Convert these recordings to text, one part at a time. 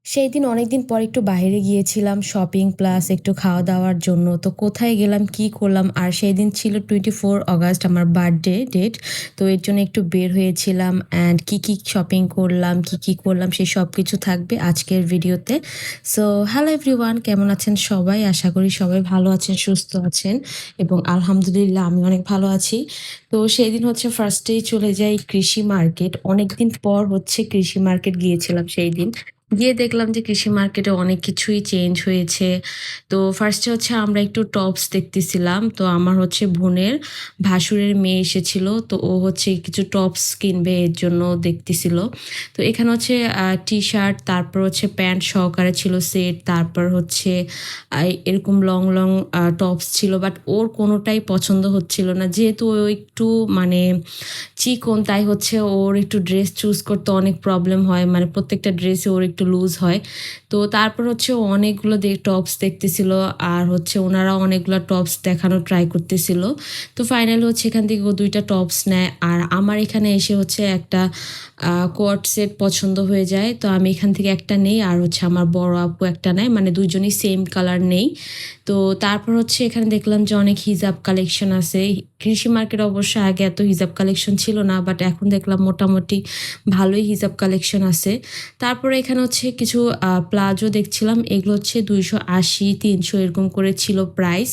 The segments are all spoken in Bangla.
সেই দিন অনেকদিন পর একটু বাইরে গিয়েছিলাম শপিং প্লাস একটু খাওয়া-দাওয়ার জন্য। তো কোথায় গেলাম, কি করলাম? আর সেদিন ছিল 24 অগাস্ট আমার বার্থডে ডেট। তো এর জন্য একটু বের হয়েছিলাম অ্যান্ড কি শপিং করলাম, কি করলাম সেই সবকিছু থাকবে আজকের ভিডিওতে। সো হ্যালো এভরিওয়ান কেমন আছেন সবাই? আশা করি সবাই ভালো আছেন, সুস্থ আছেন এবং আলহামদুলিল্লাহ আমি অনেক ভালো আছি। তো সেদিন হচ্ছে ফার্স্টেই চলে যাই কৃষি মার্কেট। অনেকদিন পর হচ্ছে কৃষি মার্কেট গিয়েছিলাম সেইদিন। গিয়ে দেখলাম যে কৃষি মার্কেটে অনেক কিছুই চেঞ্জ হয়েছে। তো ফার্স্টে হচ্ছে আমরা একটু টপস দেখতেছিলাম। তো আমার হচ্ছে বোনের ভাসুরের মেয়ে এসেছিল। তো ও হচ্ছে কিছু টপস কিনবে এর জন্য দেখতেছিল। তো এখানে হচ্ছে টি-শার্ট তারপর হচ্ছে প্যান্ট সহকারে ছিল সেট। তারপর হচ্ছে এরকম লং টপস ছিল। বাট ওর কোনোটাই পছন্দ হচ্ছিল না। যেহেতু ও একটু মানে চিকন তাই হচ্ছে ওর একটু ড্রেস চুজ করতে অনেক প্রবলেম হয়। মানে প্রত্যেকটা ড্রেসই ওর একটু লুজ হয়। তো তারপর হচ্ছে ও অনেকগুলো টপস দেখতেছিল আর হচ্ছে ওনারাও অনেকগুলো টপস দেখানোর ট্রাই করতেছিল। তো ফাইনালি হচ্ছে এখান থেকে ও ২ টা টপস নেয়। আর আমার এখানে এসে হচ্ছে একটা কোয়ার্ড সেট পছন্দ হয়ে যায়। তো আমি এখান থেকে একটা নেই আর হচ্ছে আমার বড় আপু একটা নেয়। মানে ২ জনই সেম কালার নেই। তো তারপর হচ্ছে এখানে দেখলাম যে অনেক হিজাব কালেকশন আছে। কৃষি মার্কেট অবশ্য আগে এত হিজাব কালেকশন ছিল না। বাট এখন দেখলাম মোটামুটি ভালোই হিজাব কালেকশন আছে। তারপরে এখানে হচ্ছে কিছু প্লাজো দেখছিলাম। এগুলো হচ্ছে ২৮০, ৩০০ এরকম করে ছিল প্রাইস।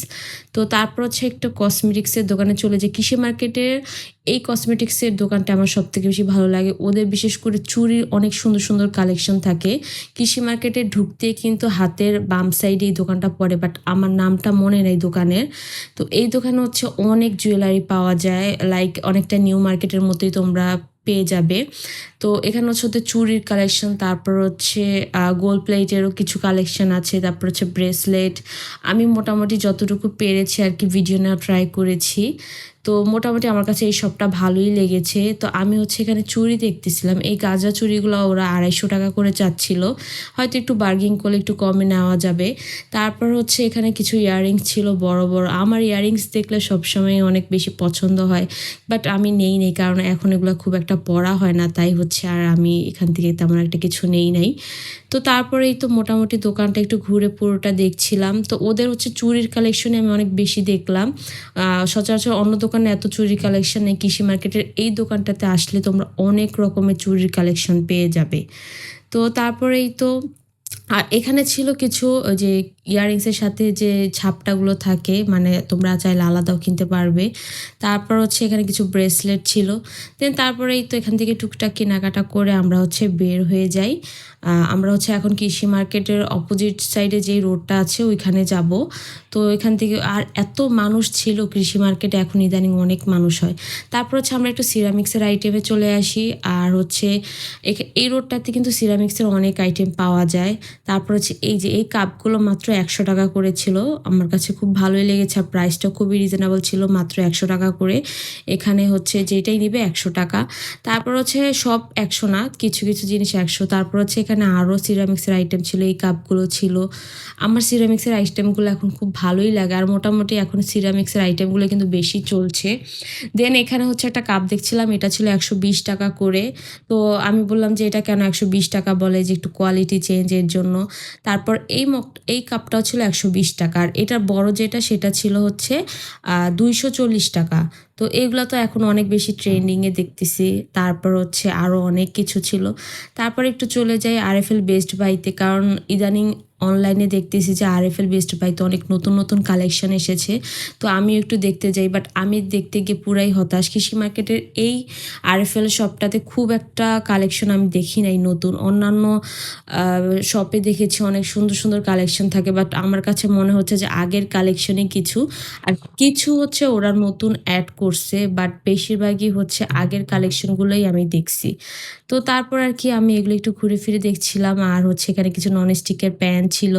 তো তারপর হচ্ছে একটা কসমেটিক্সের দোকানে চলে যাই। কৃষি মার্কেটের এই কসমেটিক্সের দোকানটা আমার সবথেকে বেশি ভালো লাগে। ওদের বিশেষ করে চুড়ির অনেক সুন্দর কালেকশন থাকে। কৃষি মার্কেটে ঢুকতেই কিন্তু হাতের বাম সাইডে এই দোকানটা পড়ে। বাট আমার নামটা মনে নেই দোকানের। তো এই দোকানে হচ্ছে অনেক জুয়েলারি পাওয়া যায়। লাইক অনেকটা নিউ মার্কেটের মতোই তোমরা পেয়ে যাবে। তো এখানে হচ্ছে ওদের চুড়ির কালেকশন, তারপর হচ্ছে গোল্ড প্লেটেরও কিছু কালেকশন আছে, তারপর হচ্ছে ব্রেসলেট। আমি মোটামুটি যতটুকু পেরেছি আরকি ভিডিও নেওয়ার ট্রাই করেছি। তো মোটামুটি আমার কাছে এই শপটা ভালোই লেগেছে। তো আমি হচ্ছে এখানে চুড়ি দেখতেছিলাম। এই গাজরা চুড়িগুলো ওরা ৳২৫০ করে চাচ্ছিল। হয়তো একটু বার্গেইন করলে একটু কমে নেওয়া যাবে। তারপর হচ্ছে এখানে কিছু ইয়াররিংস ছিল বড়। আমার ইয়াররিংস দেখলে সবসময় অনেক বেশি পছন্দ হয়। বাট আমি নেই কারণ এখন এগুলো খুব একটা পরা হয় না। তাই হচ্ছে আর আমি এখান থেকে তেমন একটা কিছু নেই নাই। তো তারপরেই তো মোটামুটি দোকানটা একটু ঘুরে পুরোটা দেখছিলাম। তো ওদের হচ্ছে চুড়ির কালেকশনই আমি অনেক বেশি দেখলাম। সচরাচর অন্য দোকানে এত চুড়ির কালেকশন নেই। কৃষি মার্কেটের এই দোকানটাতে আসলে তোমরা অনেক রকমের চুড়ির কালেকশন পেয়ে যাবে। তো তারপরেই তো আর এখানে ছিল কিছু ওই যে ইয়াররিংসের সাথে যে ঝাপটাগুলো থাকে, মানে তোমরা চাইলে আলাদাও কিনতে পারবে। তারপর হচ্ছে এখানে কিছু ব্রেসলেট ছিল। দেন তারপরেই তো এখান থেকে টুকটাক কেনাকাটা করে আমরা হচ্ছে বের হয়ে যাই। আমরা হচ্ছে এখন কৃষি মার্কেটের অপোজিট সাইডে যেই রোডটা আছে ওইখানে যাব। তো এখান থেকে আর এত মানুষ ছিল কৃষি মার্কেটে, এখন ইদানিং অনেক মানুষ হয়। তারপর হচ্ছে আমরা একটু সিরামিক্সের আইটেমে চলে আসি। আর হচ্ছে এই রোডটাতে কিন্তু সিরামিক্সের অনেক আইটেম পাওয়া যায়। তারপর হচ্ছে এই যে এই কাপগুলো মাত্র ৳১০০ করে ছিল। আমার কাছে খুব ভালোই লেগেছে আর প্রাইসটাও খুবই রিজনেবল ছিল, মাত্র ৳১০০ করে। এখানে হচ্ছে যেটাই নিবে ৳১০০। তারপর হচ্ছে সব ১০০ না, কিছু জিনিস ১০০। তারপর হচ্ছে এখানে আরও সিরামিক্সের আইটেম ছিল, এই কাপগুলো ছিল। আমার সিরামিক্সের আইটেমগুলো এখন খুব ভালোই লাগে আর মোটামুটি এখন সিরামিক্সের আইটেমগুলো কিন্তু বেশি চলছে। দেন এখানে হচ্ছে একটা কাপ দেখছিলাম, এটা ছিল ৳১২০ করে। তো আমি বললাম যে এটা কেন ৳১২০ বলে, যে একটু কোয়ালিটি চেঞ্জ এর জন্য। তারপর এই কাপটাও ছিল ৳১২০ আর এটার বড় যেটা সেটা ছিল হচ্ছে ৳২৪০। তো এগুলো তো এখন অনেক বেশি ট্রেন্ডিংয়ে দেখতেছি। তারপর হচ্ছে আরও অনেক কিছু ছিল। তারপর একটু চলে যাই আরএফএল বেস্ট বাইতে, কারণ ইদানিং অনলাইনে দেখতেছি যে আরএফএল বেস্ট বাইতে অনেক নতুন কালেকশন এসেছে। তো আমিও একটু দেখতে যাই, বাট আমি দেখতে গিয়ে পুরাই হতাশ। কৃষি মার্কেটের এই আরএফএল শপটাতে খুব একটা কালেকশন আমি দেখি নাই নতুন। অন্যান্য শপে দেখেছি অনেক সুন্দর কালেকশন থাকে, বাট আমার কাছে মনে হচ্ছে যে আগের কালেকশনই কিছু, আর কিছু হচ্ছে ওরা নতুন অ্যাড করছে, বাট বেশিরভাগই হচ্ছে আগের কালেকশনগুলোই আমি দেখছি। তো তারপর আর কি আমি এগুলো একটু ঘুরে ফিরে দেখছিলাম। আর হচ্ছে এখানে কিছু ননস্টিকের প্যান ছিল।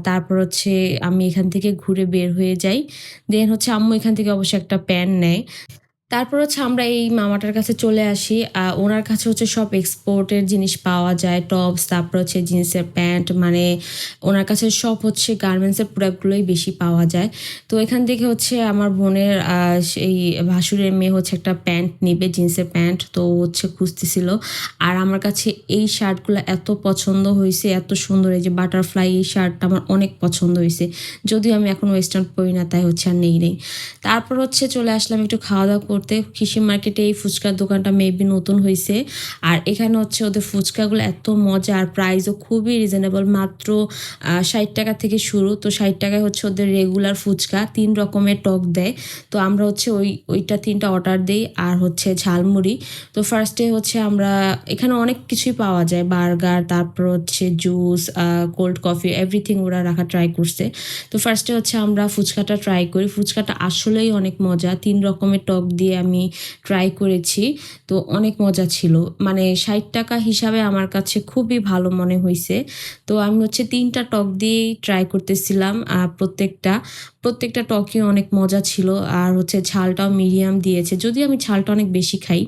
তারপর হচ্ছে আমি এখান থেকে ঘুরে বের হয়ে যাই। দেন হচ্ছে আম্মু এখান থেকে অবশ্য একটা প্যান নেয়। তারপর হচ্ছে আমরা এই মামাটার কাছে চলে আসি। ওনার কাছে হচ্ছে সব এক্সপোর্টের জিনিস পাওয়া যায়। টপস, তারপর হচ্ছে জিন্সের প্যান্ট, মানে ওনার কাছে সব হচ্ছে গার্মেন্টসের প্রোডাক্টগুলোই বেশি পাওয়া যায়। তো এখান থেকে হচ্ছে আমার বোনের সেই ভাসুরের মেয়ে হচ্ছে একটা প্যান্ট নিবে, জিন্সের প্যান্ট। তো ও হচ্ছে খুঁজতেছিল। আর আমার কাছে এই শার্টগুলো এত পছন্দ হইছে, এত সুন্দর। এই যে বাটারফ্লাই এই শার্টটা আমার অনেক পছন্দ হইছে। যদিও আমি এখন ওয়েস্টার্ন পরি না, তাই হচ্ছে আর নেই। তারপর হচ্ছে চলে আসলাম একটু খাওয়া-দাওয়া করতে। কৃষি মার্কেটে এই ফুচকার দোকানটা মেবি নতুন হইছে। আর এখানে হচ্ছে ওদের ফুচকাগুলো এত মজা, আর প্রাইসও খুবই রিজনেবল। মাত্র ৳৬০ থেকে শুরু। তো ৳৬০ হচ্ছে ওদের রেগুলার ফুচকা। ৩ রকমের টক দেয়। তো আমরা হচ্ছে ওইটা ৩ টা অর্ডার দেই, আর হচ্ছে ঝালমুড়ি। তো ফার্স্টে হচ্ছে আমরা এখানে অনেক কিছুই পাওয়া যায়। বার্গার, তারপর হচ্ছে জুস, কোল্ড কফি, এভরিথিং ওরা রাখা ট্রাই করছে। তো ফার্স্টে হচ্ছে আমরা ফুচকাটা ট্রাই করি। ফুচকাটা আসলেই অনেক মজা। ৩ রকমের টক দিয়ে আমি ট্রাই করেছি। তো অনেক মজা ছিল। মানে ৳৬০ হিসাবে আমার কাছে খুবই ভালো মনে হইছে। তো আমি হচ্ছে ৩ টা টক দিয়েই ট্রাই করতেছিলাম প্রত্যেকটা টকই অনেক মজা ছিল। আর হচ্ছে ঝালটাও মিডিয়াম দিয়েছে। যদিও আমি ঝালটা অনেক বেশি খাই।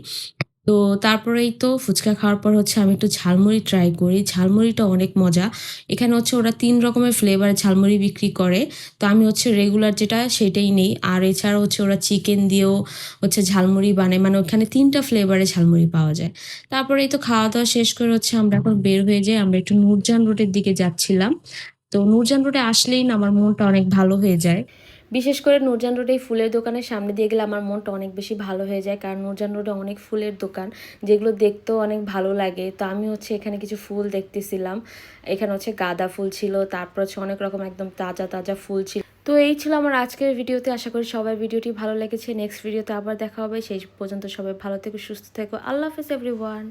তো তারপরেই তো ফুচকা খাওয়ার পর হচ্ছে আমি একটু ঝালমুড়ি ট্রাই করি। ঝালমুড়িটা অনেক মজা। এখানে হচ্ছে ওরা ৩ রকমের ফ্লেভারের ঝালমুড়ি বিক্রি করে। তো আমি হচ্ছে রেগুলার যেটা সেটাই নেই। আর এছাড়াও হচ্ছে ওরা চিকেন দিয়েও হচ্ছে ঝালমুড়ি বানায়। মানে ওখানে ৩ টা ফ্লেভারের ঝালমুড়ি পাওয়া যায়। তারপরে এই তো খাওয়া-দাওয়া শেষ করে হচ্ছে আমরা এখন বের হয়ে যাই। আমরা একটু নূরজাহান রোডের দিকে যাচ্ছিলাম। তো নূরজাহান রোডে আসলেই না আমার মনটা অনেক ভালো হয়ে যায়। বিশেষ করে নূরজাহান রোডে এই ফুলের দোকানের সামনে দিয়ে গেলে আমার মনটা অনেক বেশি ভালো হয়ে যায়। কারণ নূরজাহান রোডে অনেক ফুলের দোকান, যেগুলো দেখতেও অনেক ভালো লাগে। তো আমি হচ্ছে এখানে কিছু ফুল দেখতেছিলাম। এখানে হচ্ছে গাঁদা ফুল ছিল, তারপর হচ্ছে অনেক রকম একদম তাজা তাজা ফুল ছিল। তো এই ছিল আমার আজকের ভিডিওতে। আশা করি সবার ভিডিওটি ভালো লেগেছে। নেক্সট ভিডিওতে আবার দেখা হবে। সেই পর্যন্ত সবাই ভালো থেকো, সুস্থ থেকো। আল্লাহ হাফেজ এভরিওয়ান।